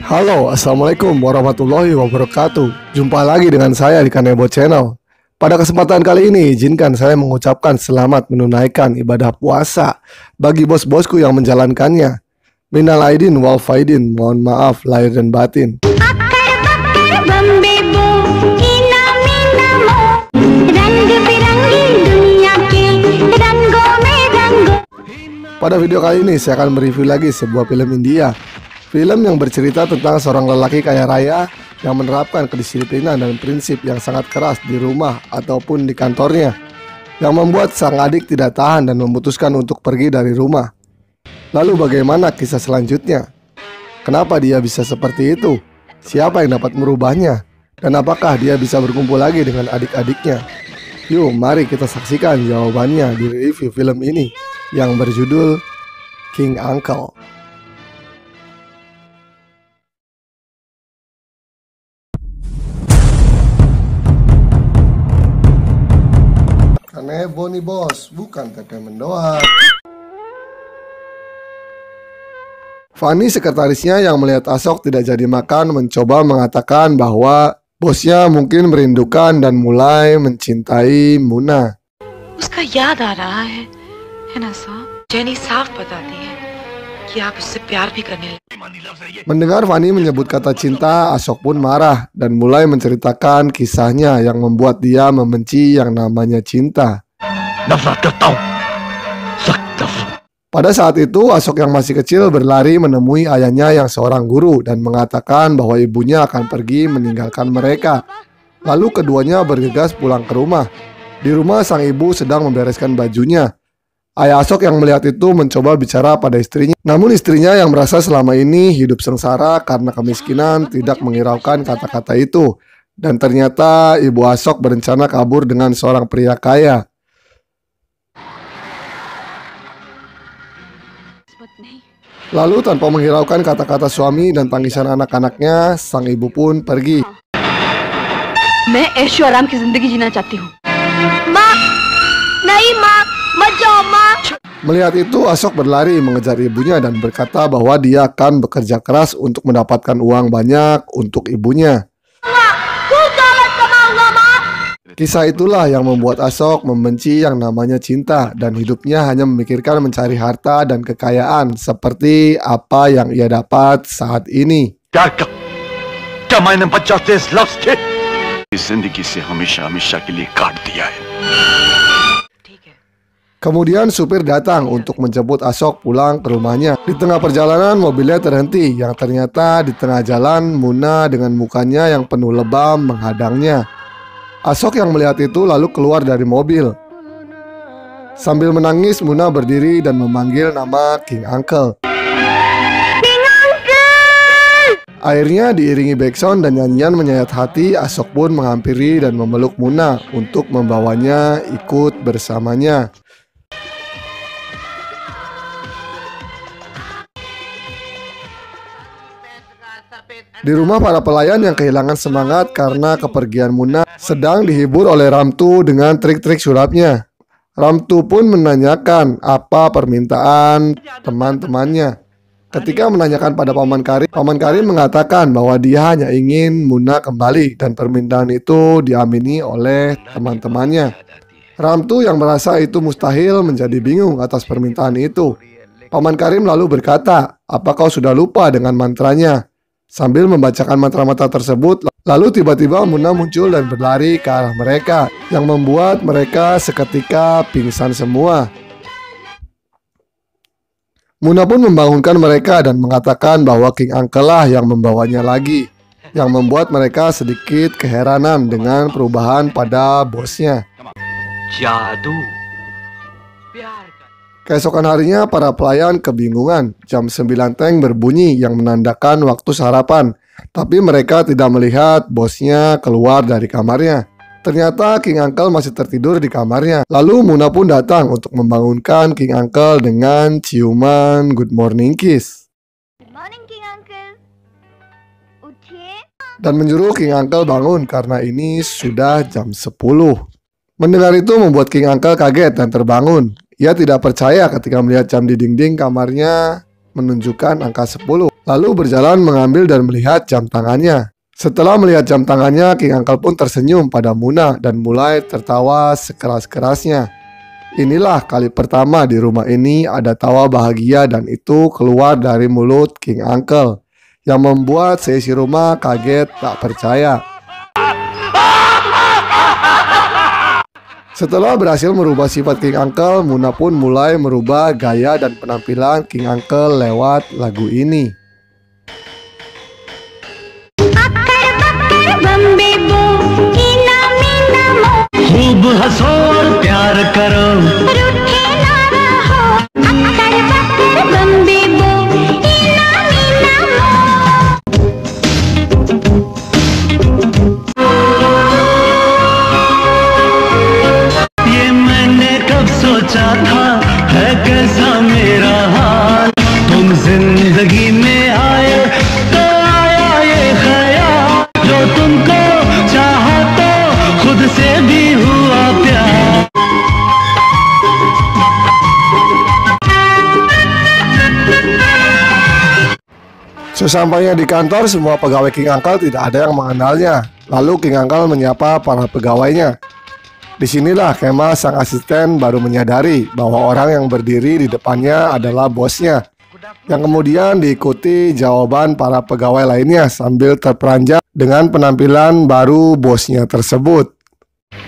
Halo, assalamualaikum warahmatullahi wabarakatuh. Jumpa lagi dengan saya di Kanebo Channel. Pada kesempatan kali ini, izinkan saya mengucapkan selamat menunaikan ibadah puasa bagi bos-bosku yang menjalankannya. Minal aidin wal faidin, mohon maaf lahir dan batin. Pada video kali ini saya akan mereview lagi sebuah film India. Film yang bercerita tentang seorang lelaki kaya raya yang menerapkan kedisiplinan dan prinsip yang sangat keras di rumah ataupun di kantornya, yang membuat sang adik tidak tahan dan memutuskan untuk pergi dari rumah. Lalu bagaimana kisah selanjutnya? Kenapa dia bisa seperti itu? Siapa yang dapat merubahnya? Dan apakah dia bisa berkumpul lagi dengan adik-adiknya? Yuk, mari kita saksikan jawabannya di review film ini yang berjudul King Uncle. Kanebo nih bos, bukan teteh mendoan. Fanny, sekretarisnya yang melihat Ashok tidak jadi makan, mencoba mengatakan bahwa bosnya mungkin merindukan dan mulai mencintai Muna. उसका याद आ रहा है ना साहब? जेनी साफ बताती है कि आप उससे प्यार भी करने लगे. Mendengar Fanny menyebut kata cinta, Ashok pun marah dan mulai menceritakan kisahnya yang membuat dia membenci yang namanya cinta. Pada saat itu, Ashok yang masih kecil berlari menemui ayahnya yang seorang guru dan mengatakan bahwa ibunya akan pergi meninggalkan mereka. Lalu keduanya bergegas pulang ke rumah. Di rumah, sang ibu sedang membereskan bajunya. Ayah Ashok yang melihat itu mencoba bicara pada istrinya. Namun istrinya yang merasa selama ini hidup sengsara karena kemiskinan tidak menghiraukan kata-kata itu. Dan ternyata ibu Ashok berencana kabur dengan seorang pria kaya. Lalu tanpa menghiraukan kata-kata suami dan tangisan anak-anaknya, sang ibu pun pergi. मैं ऐशो आराम की जिंदगी जीना चाहती हूँ. माँ, नहीं माँ, मत जाओ माँ. Melihat itu, Ashok berlari mengejar ibunya dan berkata bahwa dia akan bekerja keras untuk mendapatkan uang banyak untuk ibunya. Kisah itulah yang membuat Ashok membenci yang namanya cinta dan hidupnya hanya memikirkan mencari harta dan kekayaan seperti apa yang ia dapat saat ini. Kemudian supir datang untuk menjemput Ashok pulang ke rumahnya. Di tengah perjalanan mobilnya terhenti, yang ternyata di tengah jalan Muna dengan mukanya yang penuh lebam menghadangnya. Ashok yang melihat itu lalu keluar dari mobil. Sambil menangis, Muna berdiri dan memanggil nama King Uncle. King Uncle! Akhirnya diiringi backsound dan nyanyian menyayat hati, Ashok pun menghampiri dan memeluk Muna untuk membawanya ikut bersamanya. Di rumah, para pelayan yang kehilangan semangat karena kepergian Muna sedang dihibur oleh Ramtu dengan trik-trik sulapnya. Ramtu pun menanyakan apa permintaan teman-temannya. Ketika menanyakan pada Paman Karim mengatakan bahwa dia hanya ingin Muna kembali dan permintaan itu diamini oleh teman-temannya. Ramtu yang merasa itu mustahil menjadi bingung atas permintaan itu. Paman Karim lalu berkata, "Apa kau sudah lupa dengan mantranya?" Sambil membacakan mantra-mantra tersebut, lalu tiba-tiba Muna muncul dan berlari ke arah mereka, yang membuat mereka seketika pingsan semua. Muna pun membangunkan mereka dan mengatakan bahwa King Uncle lah yang membawanya lagi, yang membuat mereka sedikit keheranan dengan perubahan pada bosnya. Jadu. Keesokan harinya, para pelayan kebingungan. Jam 9 teng berbunyi yang menandakan waktu sarapan. Tapi mereka tidak melihat bosnya keluar dari kamarnya. Ternyata King Uncle masih tertidur di kamarnya. Lalu Muna pun datang untuk membangunkan King Uncle dengan ciuman good morning kiss. Good morning, King Uncle. Uঠিye. Dan menyuruh King Uncle bangun karena ini sudah jam 10. Mendengar itu membuat King Uncle kaget dan terbangun. Ia tidak percaya ketika melihat jam di dinding kamarnya menunjukkan angka 10. lalu berjalan mengambil dan melihat jam tangannya. Setelah melihat jam tangannya, King Uncle pun tersenyum pada Muna dan mulai tertawa sekeras-kerasnya. Inilah kali pertama di rumah ini ada tawa bahagia dan itu keluar dari mulut King Uncle, yang membuat seisi rumah kaget tak percaya. Setelah berhasil merubah sifat King Uncle, Muna pun mulai merubah gaya dan penampilan King Uncle lewat lagu ini. खूब हंसो और प्यार करो ये मैंने कब सोचा था है कैसा मेरा हाल तुम जिंदगी में आए तो आया ये ख्याल जो तुमको चाहा तो खुद से भी हुआ प्यार Sesampainya di kantor, semua pegawai King Uncle tidak ada yang mengenalnya. Lalu King Uncle menyapa para pegawainya. Disinilah Kemal sang asisten baru menyadari bahwa orang yang berdiri di depannya adalah bosnya, yang kemudian diikuti jawaban para pegawai lainnya sambil terperanjat dengan penampilan baru bosnya tersebut.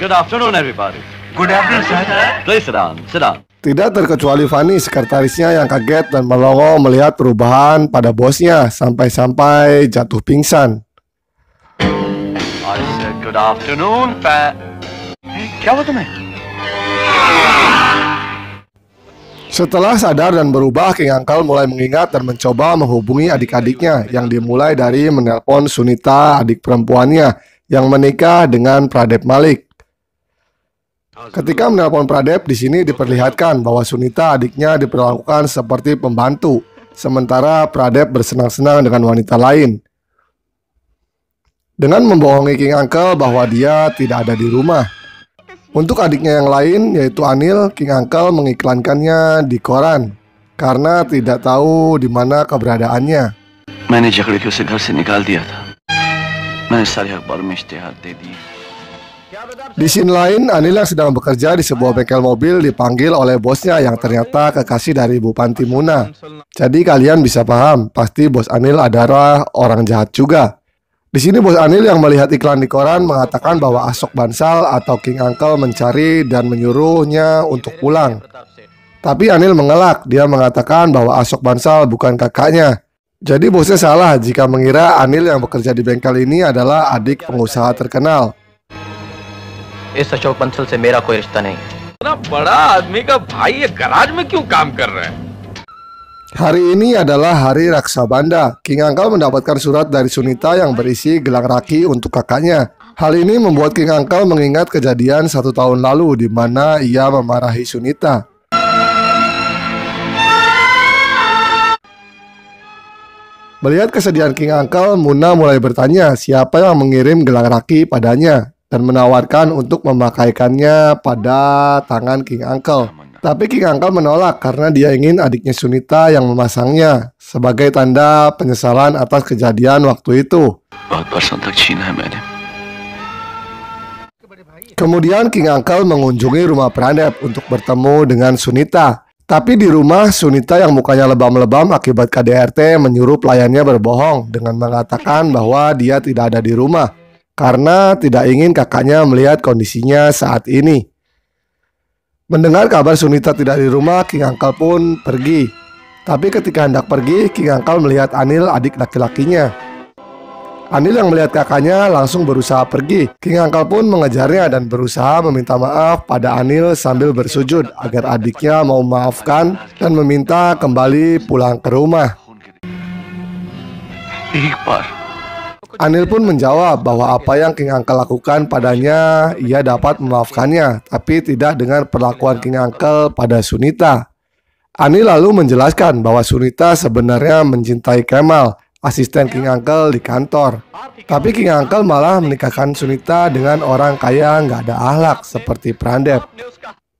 Good afternoon everybody. Good afternoon sir. Please sit down, sit down. Tidak terkecuali Fanny, sekretarisnya yang kaget dan melongo melihat perubahan pada bosnya sampai-sampai jatuh pingsan. I said good afternoon Pat. क्या हुआ तुम्हें? Setelah sadar dan berubah, King Uncle mulai mengingat dan mencoba menghubungi adik-adiknya, yang dimulai dari menelpon Sunita, adik perempuannya yang menikah dengan Pradip Malik. Ketika menelpon Pradip, di sini diperlihatkan bahwa Sunita adiknya diperlakukan seperti pembantu, sementara Pradip bersenang-senang dengan wanita lain. Dengan membohongi King Uncle bahwa dia tidak ada di rumah. Untuk adiknya yang lain, yaitu Anil, King Uncle mengiklankannya di koran karena tidak tahu di mana keberadaannya. मैंने झगड़े के उसे घर से निकाल दिया था मैंने सारे अखबार में इश्तिहार दे दिए Di scene lain, Anil yang sedang bekerja di sebuah bengkel mobil dipanggil oleh bosnya yang ternyata kekasih dari Ibu Panti Muna. Jadi kalian bisa paham, pasti bos Anil adalah orang jahat juga. Di sini bos Anil yang melihat iklan di koran mengatakan bahwa Ashok Bansal atau King Uncle mencari dan menyuruhnya untuk pulang. Tapi Anil mengelak, dia mengatakan bahwa Ashok Bansal bukan kakaknya. Jadi bosnya salah jika mengira Anil yang bekerja di bengkel ini adalah adik pengusaha terkenal. इस अशोक बंसल से मेरा कोई रिश्ता नहीं। इतना बड़ा आदमी का भाई ये गराज में क्यों काम कर रहा है? Hari ini adalah hari Raksabanda. King Uncle mendapatkan surat dari Sunita yang berisi gelang raki untuk kakaknya. Hal ini membuat King Uncle mengingat kejadian 1 tahun lalu di mana ia memarahi Sunita. Melihat kesedihan King Uncle, Muna mulai bertanya siapa yang mengirim gelang raki padanya dan menawarkan untuk memakaikannya pada tangan King Uncle. Tapi King Uncle menolak karena dia ingin adiknya Sunita yang memasangnya sebagai tanda penyesalan atas kejadian waktu itu. Kemudian King Uncle mengunjungi rumah Pradip untuk bertemu dengan Sunita. Tapi di rumah, Sunita yang mukanya lebam-lebam akibat KDRT menyuruh pelayannya berbohong dengan mengatakan bahwa dia tidak ada di rumah karena tidak ingin kakaknya melihat kondisinya saat ini. Mendengar kabar Sunita tidak di rumah, King Uncle pun pergi. Tapi ketika hendak pergi, King Uncle melihat Anil, adik laki-lakinya. Anil yang melihat kakaknya langsung berusaha pergi. King Uncle pun mengejarnya dan berusaha meminta maaf pada Anil sambil bersujud agar adiknya mau memaafkan dan meminta kembali pulang ke rumah. Anil pun menjawab bahwa apa yang King Uncle lakukan padanya ia dapat memaafkannya, tapi tidak dengan perlakuan King Uncle pada Sunita. Anil lalu menjelaskan bahwa Sunita sebenarnya mencintai Kemal, asisten King Uncle di kantor. Tapi King Uncle malah menikahkan Sunita dengan orang kaya nggak ada akhlak seperti Pradip.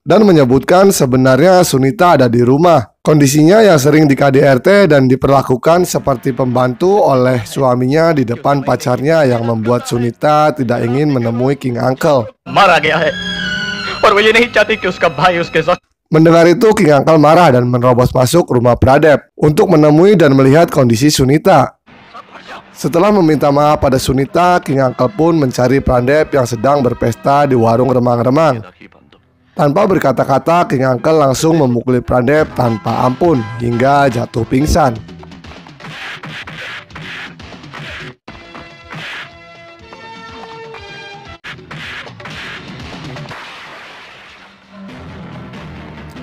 Dan menyebutkan sebenarnya Sunita ada di rumah. Kondisinya yang sering di KDRT dan diperlakukan seperti pembantu oleh suaminya di depan pacarnya yang membuat Sunita tidak ingin menemui King Uncle. मारा गया है और वो ये नहीं चाहती कि उसका भाई उसके साथ। Mendengar itu, King Uncle marah dan menerobos masuk rumah Pradap untuk menemui dan melihat kondisi Sunita. Setelah meminta maaf pada Sunita, King Uncle pun mencari Pradap yang sedang berpesta di warung remang-remang. Tanpa berkata-kata, King Uncle langsung memukuli Pradap tanpa ampun hingga jatuh pingsan.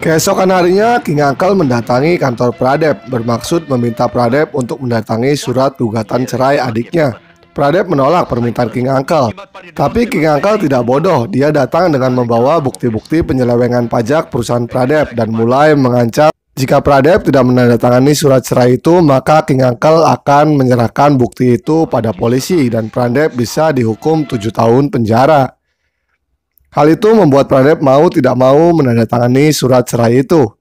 Keesokan harinya, King Uncle mendatangi kantor Pradap bermaksud meminta Pradap untuk mendatangi surat gugatan cerai adiknya. Pradap menolak permintaan King Uncle. Tapi King Uncle tidak bodoh. Dia datang dengan membawa bukti-bukti penyelewengan pajak perusahaan Pradap dan mulai mengancam jika Pradap tidak menandatangani surat cerai itu, maka King Uncle akan menyerahkan bukti itu pada polisi dan Pradap bisa dihukum 7 tahun penjara. Hal itu membuat Pradap mau tidak mau menandatangani surat cerai itu.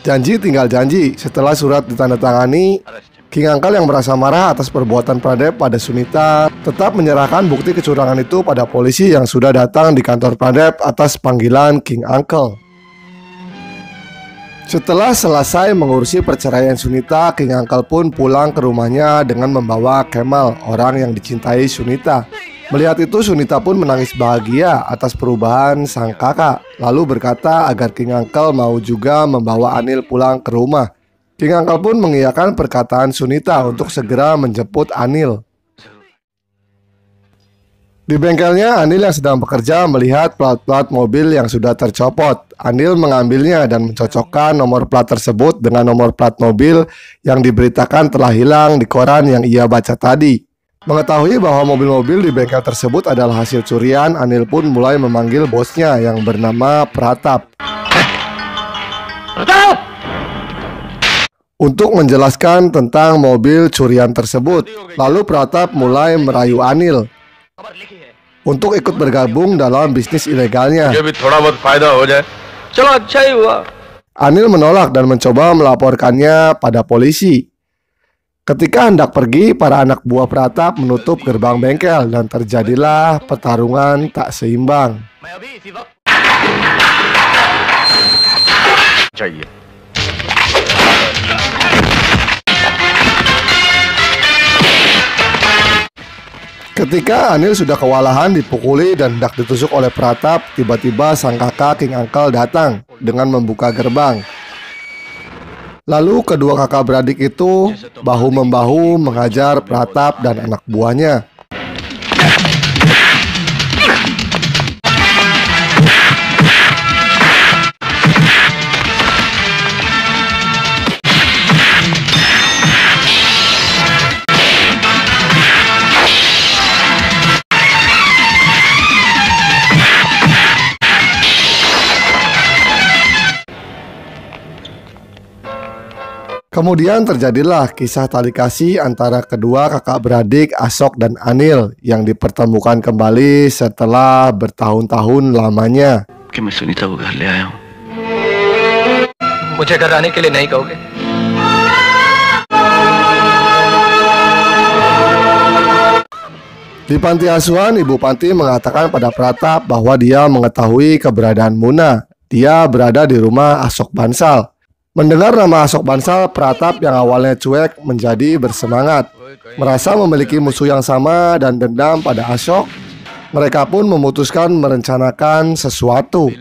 Janji tinggal janji. Setelah surat ditandatangani, King Uncle yang merasa marah atas perbuatan Pradap pada Sunita tetap menyerahkan bukti kecurangan itu pada polisi yang sudah datang di kantor Pradap atas panggilan King Uncle. Setelah selesai mengurusi perceraian Sunita, King Uncle pun pulang ke rumahnya dengan membawa Kemal, orang yang dicintai Sunita. Melihat itu, Sunita pun menangis bahagia atas perubahan sang kakak, lalu berkata agar King Uncle mau juga membawa Anil pulang ke rumah. King Uncle pun mengiyakan perkataan Sunita untuk segera menjemput Anil. Di bengkelnya, Anil yang sedang bekerja melihat plat-plat mobil yang sudah tercopot. Anil mengambilnya dan mencocokkan nomor plat tersebut dengan nomor plat mobil yang diberitakan telah hilang di koran yang ia baca tadi. Mengetahui bahwa mobil-mobil di bengkel tersebut adalah hasil curian, Anil pun mulai memanggil bosnya yang bernama Pratap untuk menjelaskan tentang mobil curian tersebut. Lalu Pratap mulai merayu Anil untuk ikut bergabung dalam bisnis ilegalnya. Anil menolak dan mencoba melaporkannya pada polisi. Ketika hendak pergi, para anak buah Pratap menutup gerbang bengkel dan terjadilah pertarungan tak seimbang. Ketika Anil sudah kewalahan dipukuli dan hendak ditusuk oleh Pratap, tiba-tiba sang kakak King Uncle datang dengan membuka gerbang. Lalu kedua kakak beradik itu bahu-membahu menghajar Pratap dan anak buahnya. Kemudian terjadilah kisah tali kasih antara kedua kakak beradik Ashok dan Anil yang dipertemukan kembali setelah bertahun-tahun lamanya. मुझे घर आने के लिए नहीं कहोगे? Di panti asuhan, Ibu Panti mengatakan pada Pratap bahwa dia mengetahui keberadaan Muna. Dia berada di rumah Ashok Bansal. Mendengar nama Ashok Bansal, Pratap yang awalnya cuek menjadi bersemangat. Merasa memiliki musuh yang sama dan dendam pada Ashok, mereka pun memutuskan merencanakan sesuatu.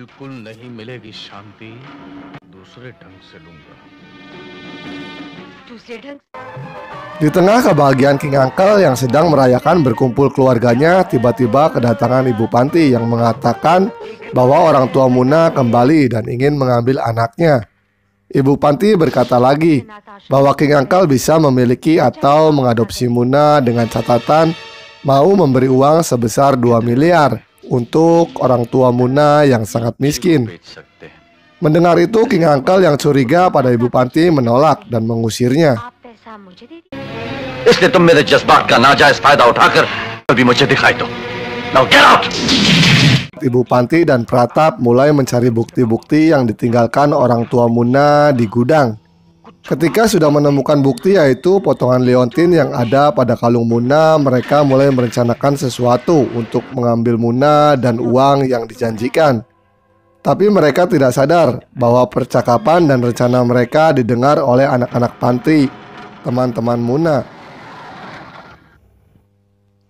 Di tengah kebahagiaan King Uncle yang sedang merayakan berkumpul keluarganya, tiba-tiba kedatangan Ibu Panti yang mengatakan bahwa orang tua Muna kembali dan ingin mengambil anaknya. Ibu Panti berkata lagi bahwa King Uncle bisa memiliki atau mengadopsi Muna dengan catatan mau memberi uang sebesar 2 miliar untuk orang tua Muna yang sangat miskin. Mendengar itu, King Uncle yang curiga pada Ibu Panti menolak dan mengusirnya. इसलिए तुम मेरे जज्बात का नाजायज फायदा उठाकर अभी मुझे दिखाई दो। Now get out! Ibu Panti dan Pratap mulai mencari bukti-bukti yang ditinggalkan orang tua Muna di gudang. Ketika sudah menemukan bukti, yaitu potongan liontin yang ada pada kalung Muna, mereka mulai merencanakan sesuatu untuk mengambil Muna dan uang yang dijanjikan. Tapi mereka tidak sadar bahwa percakapan dan rencana mereka didengar oleh anak-anak panti, teman-teman Muna.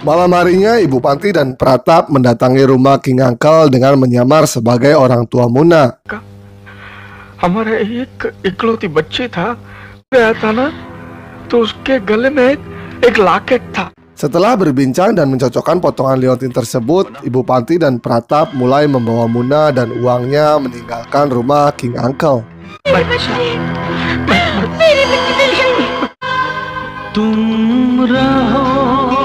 Malam harinya, Ibu Panti dan Pratap mendatangi rumah King Uncle dengan menyamar sebagai orang tua Muna. हमारा एक इकलौती बच्चे था गया था ना तो उसके गले में एक लॉकेट था. Setelah berbincang dan mencocokkan potongan liontin tersebut, Ibu Panti dan Pratap mulai membawa Muna dan uangnya meninggalkan rumah King Uncle. तुम रहो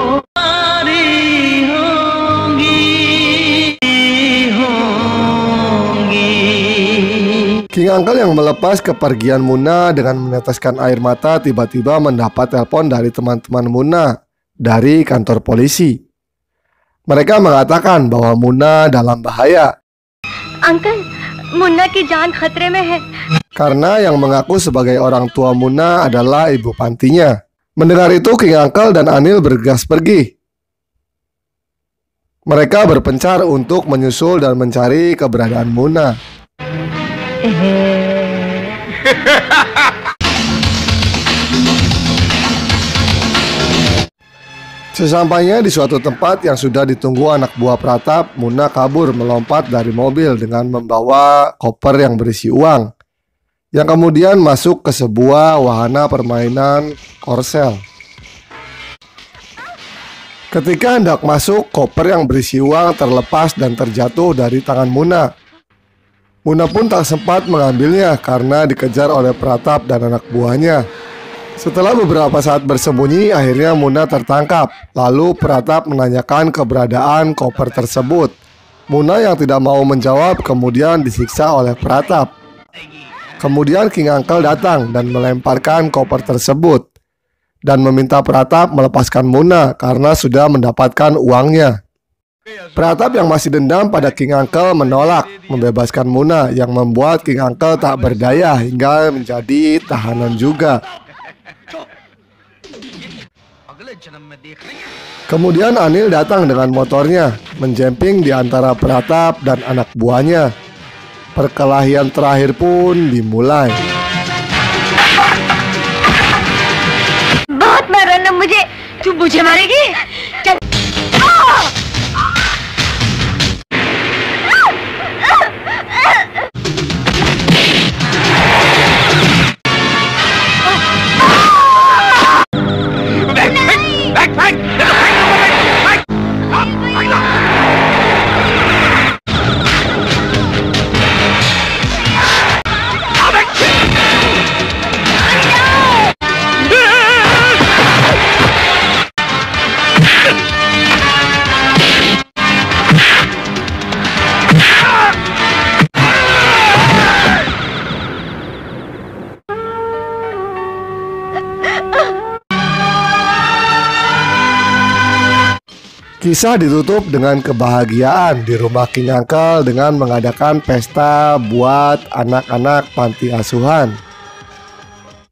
King Uncle yang melepas kepergian Muna dengan meneteskan air mata tiba-tiba mendapat telepon dari teman-teman Muna dari kantor polisi. Mereka mengatakan bahwa Muna dalam bahaya. Uncle Munna की जान खतरे में है. Karena yang mengaku sebagai orang tua Muna adalah ibu pantinya. Mendengar itu, King Uncle dan Anil bergegas pergi. Mereka berpencar untuk menyusul dan mencari keberadaan Muna. Sesampainya di suatu tempat yang sudah ditunggu anak buah Pratap, Muna kabur melompat dari mobil dengan membawa koper yang berisi uang, yang kemudian masuk ke sebuah wahana permainan korsel. Ketika hendak masuk, koper yang berisi uang terlepas dan terjatuh dari tangan Muna. Muna pun tak sempat mengambilnya karena dikejar oleh Pratap dan anak buahnya. Setelah beberapa saat bersembunyi, akhirnya Muna tertangkap. Lalu Pratap menanyakan keberadaan koper tersebut. Muna yang tidak mau menjawab kemudian disiksa oleh Pratap. Kemudian King Uncle datang dan melemparkan koper tersebut dan meminta Pratap melepaskan Muna karena sudah mendapatkan uangnya. Pratap yang masih dendam pada King Uncle menolak membebaskan Muna, yang membuat King Uncle tak berdaya hingga menjadi tahanan juga. Kemudian Anil datang dengan motornya, menjemping di antara Pratap dan anak buahnya. Perkelahian terakhir pun dimulai. बहुत मारा ना मुझे. तू मुझे मारेगी? चल. Kisah ditutup dengan kebahagiaan di rumah King Uncle dengan mengadakan pesta buat anak-anak panti asuhan.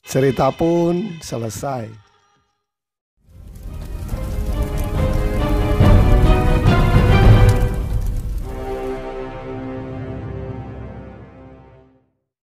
Cerita pun selesai.